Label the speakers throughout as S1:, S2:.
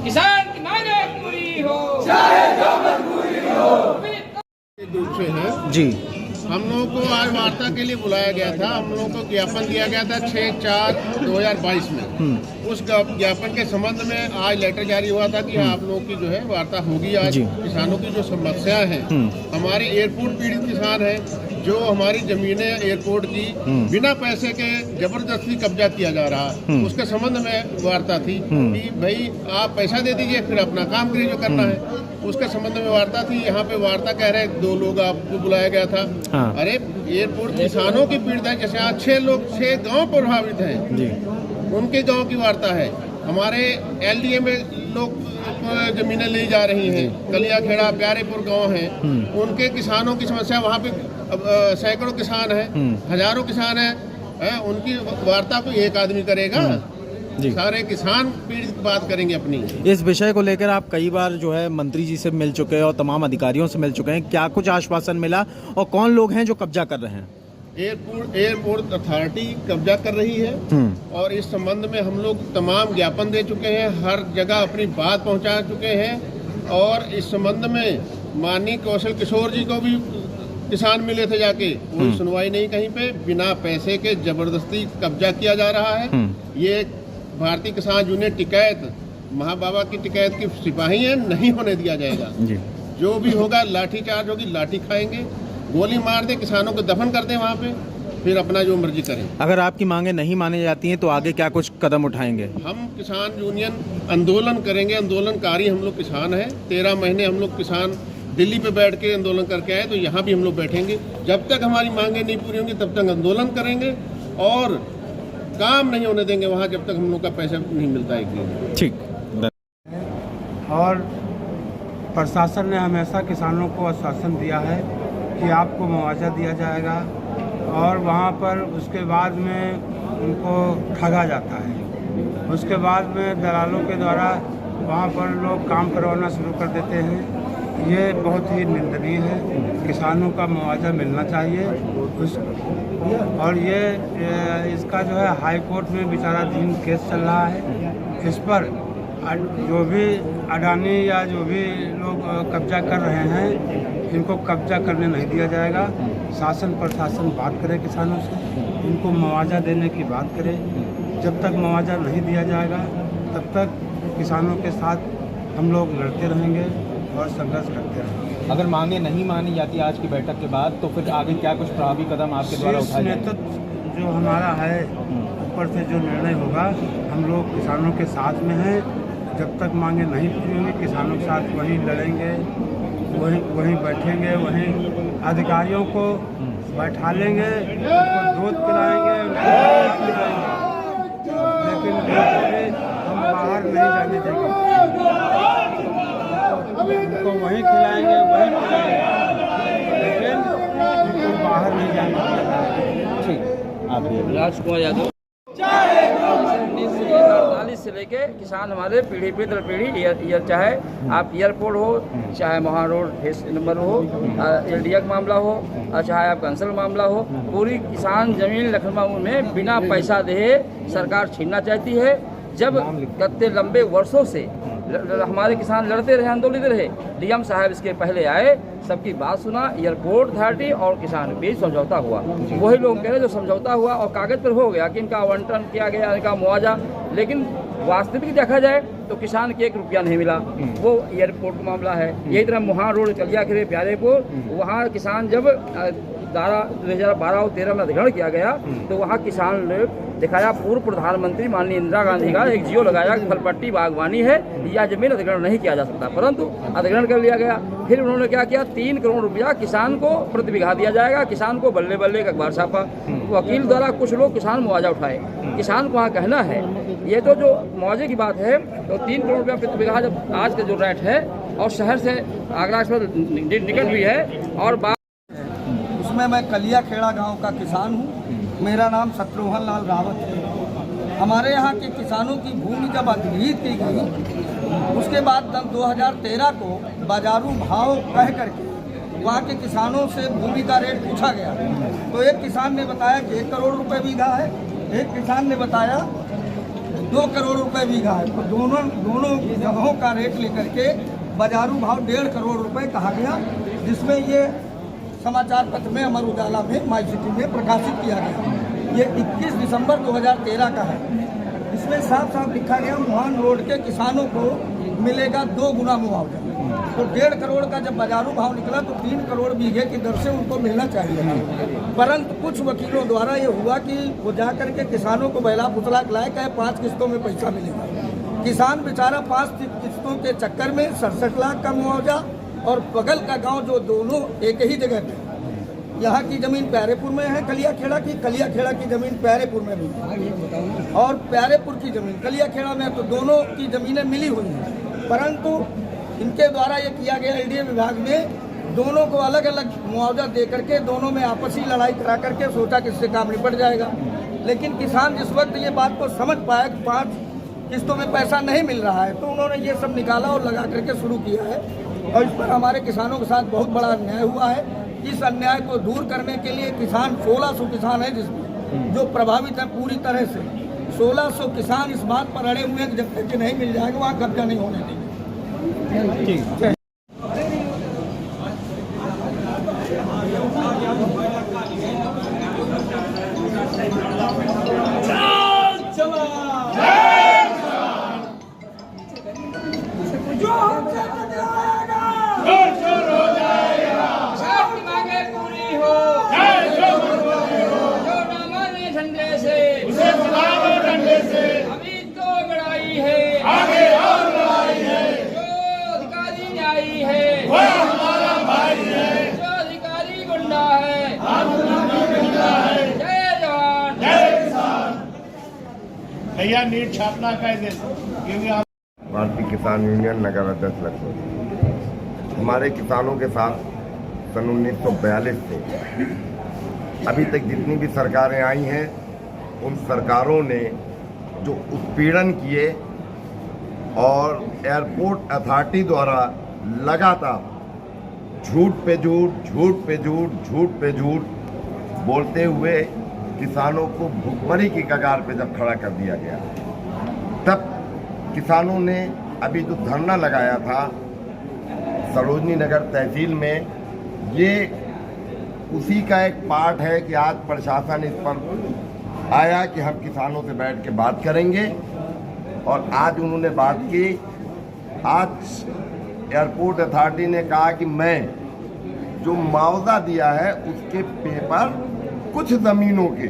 S1: किसान की मांगे पूरी हो, चाहे जो मजबूरी हो।
S2: दूर से है
S3: जी।
S2: हम लोगों को आज वार्ता के लिए बुलाया गया था। हम लोगों को ज्ञापन दिया गया था 6/4/2022 में। उस ज्ञापन के संबंध में आज लेटर जारी हुआ था कि आप लोगों की जो है वार्ता होगी आज। किसानों की जो समस्याएं हैं, हमारे एयरपोर्ट पीड़ित किसान हैं, जो हमारी जमीनें एयरपोर्ट की बिना पैसे के जबरदस्ती कब्जा किया जा रहा है, उसके संबंध में वार्ता थी कि भाई आप पैसा दे दीजिए, फिर अपना काम करिए जो करना है। उसके संबंध में वार्ता थी। यहाँ पे वार्ता कह रहे 2 लोग आपको बुलाया गया था। अरे एयरपोर्ट किसानों की पीड़ित है, जैसे आज 6 गाँव प्रभावित हैं जी। उनके गाँव की वार्ता है। हमारे LDA में लोग जमीनें ली जा रही हैं, कलिया खेड़ा प्यारेपुर गांव है, उनके किसानों की समस्या वहाँ पे सैकड़ों किसान हैं, हजारों किसान हैं, उनकी वार्ता को एक आदमी करेगा जी। सारे किसान पीड़ित बात करेंगे अपनी।
S3: इस विषय को लेकर आप कई बार जो है मंत्री जी से मिल चुके हैं और तमाम अधिकारियों से मिल चुके हैं, क्या कुछ आश्वासन मिला और कौन लोग हैं जो कब्जा कर रहे हैं?
S2: एयरपोर्ट अथॉरिटी कब्जा कर रही है और इस संबंध में हम लोग तमाम ज्ञापन दे चुके हैं, हर जगह अपनी बात पहुंचा चुके हैं। और इस संबंध में माननीय कौशल किशोर जी को भी किसान मिले थे जाके, कोई सुनवाई नहीं कहीं पे, बिना पैसे के जबरदस्ती कब्जा किया जा रहा है। ये भारतीय किसान यूनियन टिकैत महाबाबा की टिकैत की सिपाही है, नहीं होने दिया जाएगा जी। जो भी होगा लाठी चार्ज होगी, लाठी खाएंगे, गोली मार दे, किसानों को दफन कर दे वहाँ पे, फिर अपना जो मर्जी करें।
S3: अगर आपकी मांगे नहीं मानी जाती हैं तो आगे क्या कुछ कदम उठाएंगे?
S2: हम किसान यूनियन आंदोलन करेंगे। आंदोलनकारी हम लोग किसान हैं। 13 महीने हम लोग किसान दिल्ली पे बैठ के आंदोलन करके आए, तो यहाँ भी हम लोग बैठेंगे। जब तक हमारी मांगे नहीं पूरी होंगी तब तक आंदोलन करेंगे और काम नहीं होने देंगे वहाँ, जब तक हम लोग का पैसा नहीं मिलता है।
S3: ठीक।
S4: और प्रशासन ने हमेशा किसानों को आश्वासन दिया है कि आपको मुआवजा दिया जाएगा, और वहाँ पर उसके बाद में उनको ठगा जाता है। उसके बाद में दलालों के द्वारा वहाँ पर लोग काम करवाना शुरू कर देते हैं। ये बहुत ही निंदनीय है। किसानों का मुआवजा मिलना चाहिए और ये इसका जो है हाई कोर्ट में विचाराधीन केस चल रहा है। इस पर जो भी अडानी या जो भी लोग कब्जा कर रहे हैं, इनको कब्जा करने नहीं दिया जाएगा। शासन प्रशासन बात करे किसानों से, उनको मुआवजा देने की बात करे। जब तक मुआवजा नहीं दिया जाएगा तब तक किसानों के साथ हम लोग लड़ते रहेंगे और संघर्ष करते रहेंगे।
S3: अगर मांगे नहीं मानी जाती आज की बैठक के बाद तो फिर आगे क्या कुछ प्रभावी कदम आपके द्वारा उठाए जाएंगे?
S4: नेतृत्व जो हमारा है, ऊपर से जो निर्णय होगा, हम लोग किसानों के साथ में हैं। जब तक मांगे नहीं पूरी होंगी, किसानों के साथ वहीं लड़ेंगे, वहीं बैठेंगे, वहीं अधिकारियों को बैठा लेंगे, उनको दूध पिलाएंगे, लेकिन हम बाहर नहीं जाने देंगे। उनको वहीं खिलाएंगे, वहीं पिलाएंगे, लेकिन उनको बाहर नहीं जाने देंगे।
S3: ठीक। आप
S1: राजकुमार यादव 1948 से लेके किसान हमारे पीढ़ी दर पीढ़ी, चाहे आप एयरपोर्ट हो, चाहे महा रोड फेस नंबर हो, LDA का मामला हो, चाहे आप कंसल मामला हो, पूरी किसान जमीन लखनऊ में बिना पैसा दे सरकार छीनना चाहती है। जब कितने लंबे वर्षों से हमारे किसान लड़ते रहे, आंदोलित रहे, DM साहब इसके पहले आए, सबकी बात सुना, एयरपोर्ट अथॉरिटी और किसान के बीच समझौता हुआ। वही लोग कह रहे जो समझौता हुआ और कागज पर हो गया कि इनका आवंटन किया गया, इनका मुआवजा, लेकिन वास्तविक देखा जाए तो किसान के 1 रुपया नहीं मिला। वो एयरपोर्ट का मामला है। यही तरह मुहा रोड कलिया खेड़े प्यारेपुर, वहाँ किसान जब 2012 और 13 में अधिग्रहण किया गया तो वहाँ किसान ने दिखाया, पूर्व प्रधानमंत्री माननीय इंदिरा गांधी का एक जियो लगाया कि फलपट्टी बागवानी है, यह जमीन अधिग्रहण नहीं किया जा सकता, परंतु अधिग्रहण कर लिया गया। फिर उन्होंने क्या किया, 3 करोड़ रुपया किसान को प्रति बीघा दिया जाएगा। किसान को बल्ले बल्ले का अखबार छापा, वकील द्वारा कुछ लोग किसान मुआवजा उठाए। किसान को वहाँ कहना है, ये तो जो मुआवजे की बात है, तो 3 करोड़ रुपया प्रति बीघा जब आज का जो रेट है, और शहर से आगरा निकट भी है, और
S5: उसमें मैं कलिया खेड़ा गांव का किसान हूं। मेरा नाम शत्रुघ्न लाल रावत है हमारे यहाँ के किसानों की भूमि जब अधिग्रहित की गई, उसके बाद 2013 को बाजारू भाव कह करके वहाँ के किसानों से भूमि का रेट पूछा गया। तो एक किसान ने बताया कि 1 करोड़ रुपए बीघा है, एक किसान ने बताया 2 करोड़ रुपए बीघा है। तो दोनों जगहों का रेट लेकर के बाजारू भाव 1.5 करोड़ रुपए कहा गया, जिसमें ये समाचार पत्र में अमर उजाला में माई सिटी में प्रकाशित किया गया। ये 21 दिसंबर 2013 का है। इसमें साफ साफ लिखा गया मोहन रोड के किसानों को मिलेगा 2 गुना मुआवजा। तो 1.5 करोड़ का जब बाजारू भाव निकला तो 3 करोड़ बीघे की दर से उनको मिलना चाहिए। परंतु कुछ वकीलों द्वारा ये हुआ कि वो जाकर के किसानों को बहला फुसला लाए, कहे 5 किस्तों में पैसा मिलेगा। किसान बेचारा 5 किस्तों के चक्कर में 67 लाख का मुआवजा, और बगल का गांव जो दोनों एक ही जगह पे, यहाँ की जमीन प्यारेपुर में है कलियाखेड़ा की जमीन प्यारेपुर में भी है, और प्यारेपुर की जमीन कलियाखेड़ा में, तो दोनों की जमीनें मिली हुई हैं। परंतु इनके द्वारा ये किया गया एलडीए विभाग में दोनों को अलग अलग मुआवजा दे करके दोनों में आपसी लड़ाई करा करके सोचा कि इससे काम निपट जाएगा। लेकिन किसान जिस वक्त ये बात को समझ पाया कि 5 किस्तों में पैसा नहीं मिल रहा है, तो उन्होंने ये सब निकाला और लगा करके शुरू किया है। और इस पर हमारे किसानों के साथ बहुत बड़ा अन्याय हुआ है। इस अन्याय को दूर करने के लिए किसान 1600 किसान है जिसमें जो प्रभावित है पूरी तरह से। 1600 किसान इस बात पर अड़े हुए हैं कि जब तक कि नहीं मिल जाएगा वहाँ कब्जा नहीं होने देंगे।
S2: नीट छापना कैसे?
S6: भारतीय किसान यूनियन नगर अध्यक्ष लखनऊ। हमारे किसानों के साथ सन 1942 से अभी तक जितनी भी सरकारें आई हैं, उन सरकारों ने जो उत्पीड़न किए और एयरपोर्ट अथॉरिटी द्वारा लगातार झूठ पे झूठ बोलते हुए किसानों को भुखमरी की कगार पे जब खड़ा कर दिया गया, तब किसानों ने अभी जो धरना लगाया था सरोजनी नगर तहसील में, ये उसी का एक पार्ट है कि आज प्रशासन इस पर आया कि हम किसानों से बैठ के बात करेंगे, और आज उन्होंने बात की। आज एयरपोर्ट अथॉरिटी ने कहा कि मैं जो मुआवजा दिया है उसके पेपर, कुछ ज़मीनों के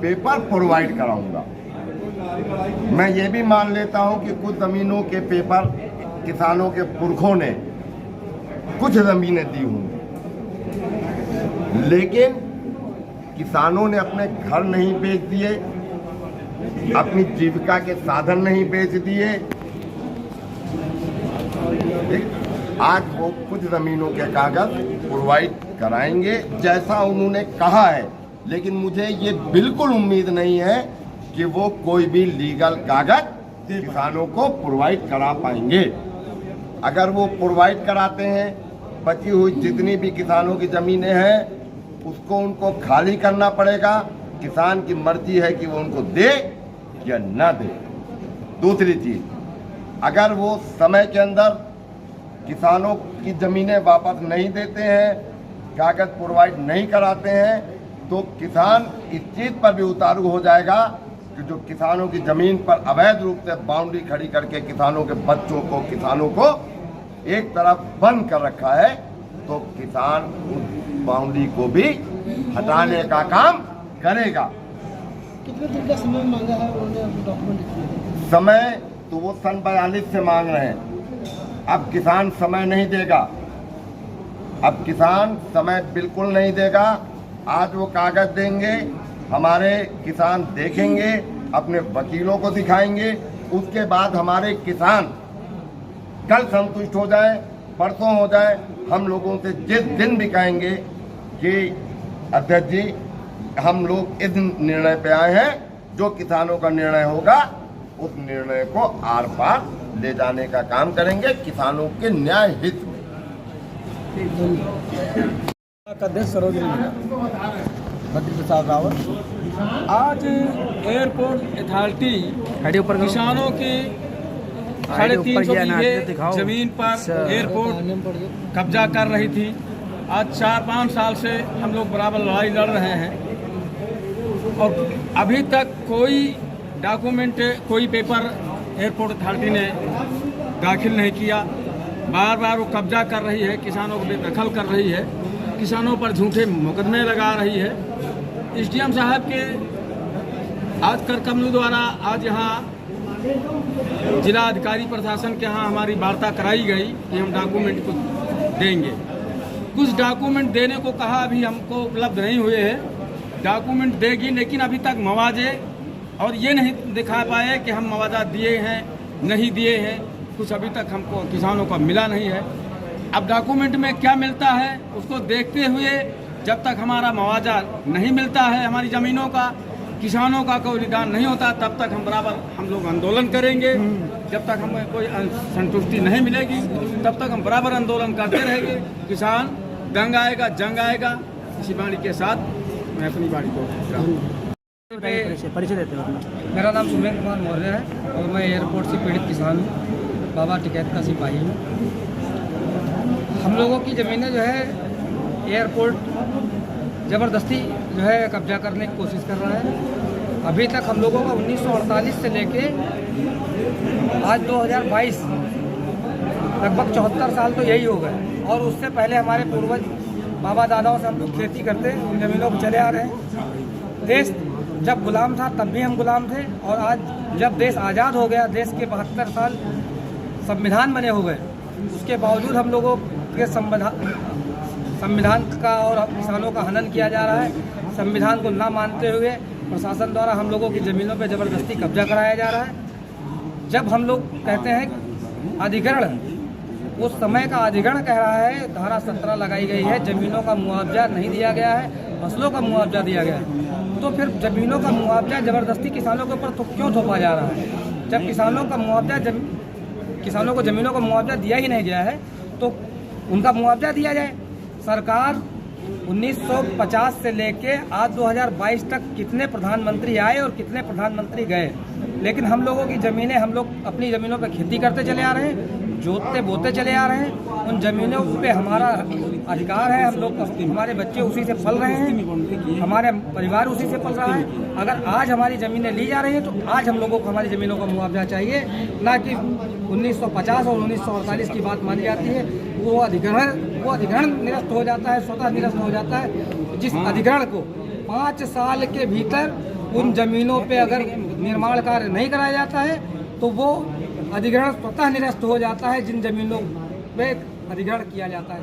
S6: पेपर प्रोवाइड कराऊंगा। मैं ये भी मान लेता हूं कि कुछ ज़मीनों के पेपर किसानों के पुरखों ने कुछ ज़मीनें दी होंगी, लेकिन किसानों ने अपने घर नहीं बेच दिए, अपनी जीविका के साधन नहीं बेच दिए। आज वो कुछ ज़मीनों के कागज प्रोवाइड कराएंगे जैसा उन्होंने कहा है, लेकिन मुझे ये बिल्कुल उम्मीद नहीं है कि वो कोई भी लीगल कागज किसानों को प्रोवाइड करा पाएंगे। अगर वो प्रोवाइड कराते हैं, बची हुई जितनी भी किसानों की ज़मीनें हैं उसको उनको खाली करना पड़ेगा। किसान की मर्जी है कि वो उनको दे या ना दे। दूसरी चीज़, अगर वो समय के अंदर किसानों की ज़मीनें वापस नहीं देते हैं, कागज प्रोवाइड नहीं कराते हैं, तो किसान इस चीज़ पर भी उतारू हो जाएगा कि जो किसानों की ज़मीन पर अवैध रूप से बाउंड्री खड़ी करके किसानों के बच्चों को, किसानों को एक तरफ बंद कर रखा है, तो किसान उस बाउंड्री को भी हटाने का काम करेगा।
S7: कितने दिन का समय मांगा है उन्होंने डॉक्यूमेंट?
S6: समय तो वो सन 42 से मांग रहे हैं। अब किसान समय नहीं देगा, अब किसान समय बिल्कुल नहीं देगा। आज वो कागज देंगे, हमारे किसान देखेंगे, अपने वकीलों को दिखाएंगे, उसके बाद हमारे किसान कल संतुष्ट हो जाए, परसों हो जाए, हम लोगों से जिस दिन भी कहेंगे कि अध्यक्ष जी हम लोग इस निर्णय पे आए हैं, जो किसानों का निर्णय होगा उस निर्णय को आर पार ले जाने का काम करेंगे किसानों के न्याय हित में।
S8: अध्यक्ष सरोजनी बद्री प्रसाद रावत। आज एयरपोर्ट अथॉरिटी किसानों की 350 बीघे जमीन पर एयरपोर्ट कब्जा कर रही थी। आज 4-5 साल से हम लोग बराबर लड़ाई लड़ रहे हैं और अभी तक कोई डॉक्यूमेंट, कोई पेपर एयरपोर्ट अथॉरिटी ने दाखिल नहीं किया। बार बार वो कब्जा कर रही है, किसानों को बेदखल कर रही है, किसानों पर झूठे मुकदमे लगा रही है। एसडीएम साहब के आज कर कमलू द्वारा आज यहाँ जिला अधिकारी प्रशासन के यहाँ हमारी वार्ता कराई गई कि हम डॉक्यूमेंट को देंगे। कुछ डॉक्यूमेंट देने को कहा, अभी हमको उपलब्ध नहीं हुए हैं। डॉक्यूमेंट देगी लेकिन अभी तक मुआवजे और ये नहीं दिखा पाए कि हम मुआवजा दिए हैं नहीं दिए हैं, कुछ अभी तक हमको किसानों को मिला नहीं है। अब डॉक्यूमेंट में क्या मिलता है उसको देखते हुए जब तक हमारा मुआवजा नहीं मिलता है, हमारी ज़मीनों का, किसानों का कोई निदान नहीं होता, तब तक हम लोग आंदोलन करेंगे। जब तक हमें कोई संतुष्टि नहीं मिलेगी तब तक हम बराबर आंदोलन करते रहेंगे। किसान दंग आएगा, जंग आएगा। इसी बाणी के साथ मैं अपनी बाणी को
S3: परिचय देते हो।
S8: मेरा नाम सुमेंद्र कुमार मौर्य है और मैं एयरपोर्ट से पीड़ित किसान हूँ, बाबा टिकैत का सिपाही हूँ। हम लोगों की ज़मीनें जो है एयरपोर्ट ज़बरदस्ती जो है कब्जा करने की कोशिश कर रहा है। अभी तक हम लोगों का 1948 से लेके आज 2022 लगभग 74 साल तो यही हो गए और उससे पहले हमारे पूर्वज बाबा दादाओं से हम लोग खेती करते उन ज़मीनों पर चले आ रहे हैं। देश जब गुलाम था तब भी हम गुलाम थे और आज जब देश आज़ाद हो गया, देश के 72 साल संविधान बने हो गए, उसके बावजूद हम लोगों के संविधान का और किसानों का हनन किया जा रहा है। संविधान को ना मानते हुए प्रशासन द्वारा हम लोगों की ज़मीनों पर ज़बरदस्ती कब्जा कराया जा रहा है। जब हम लोग कहते हैं अधिग्रहण, उस समय का अधिग्रहण कह रहा है, धारा 17 लगाई गई है, ज़मीनों का मुआवजा नहीं दिया गया है, फसलों का मुआवजा दिया गया है। तो फिर ज़मीनों का मुआवजा ज़बरदस्ती किसानों के ऊपर तो क्यों थोपा जा रहा है? जब किसानों को ज़मीनों का मुआवजा दिया ही नहीं गया है तो उनका मुआवजा दिया जाए। सरकार 1950 से लेके आज 2022 तक कितने प्रधानमंत्री आए और कितने प्रधानमंत्री गए, लेकिन हम लोगों की ज़मीनें, हम लोग अपनी ज़मीनों पर खेती करते चले आ रहे हैं, जोतते बोते चले आ रहे हैं। उन ज़मीनों पे हमारा अधिकार है, हम लोग, हमारे बच्चे उसी से पल रहे हैं, हमारे परिवार उसी से पल रहा है। अगर आज हमारी ज़मीनें ली जा रही हैं तो आज हम लोगों को हमारी ज़मीनों का मुआवजा चाहिए, ना कि 1950 और 1948 की बात मानी जाती है। वो अधिग्रहण निरस्त हो जाता है, स्वतः निरस्त हो जाता है। जिस अधिग्रहण को 5 साल के भीतर उन ज़मीनों पे अगर निर्माण कार्य नहीं कराया जाता है तो वो अधिग्रहण स्वतः निरस्त हो जाता है, जिन ज़मीनों पे अधिग्रहण किया जाता है।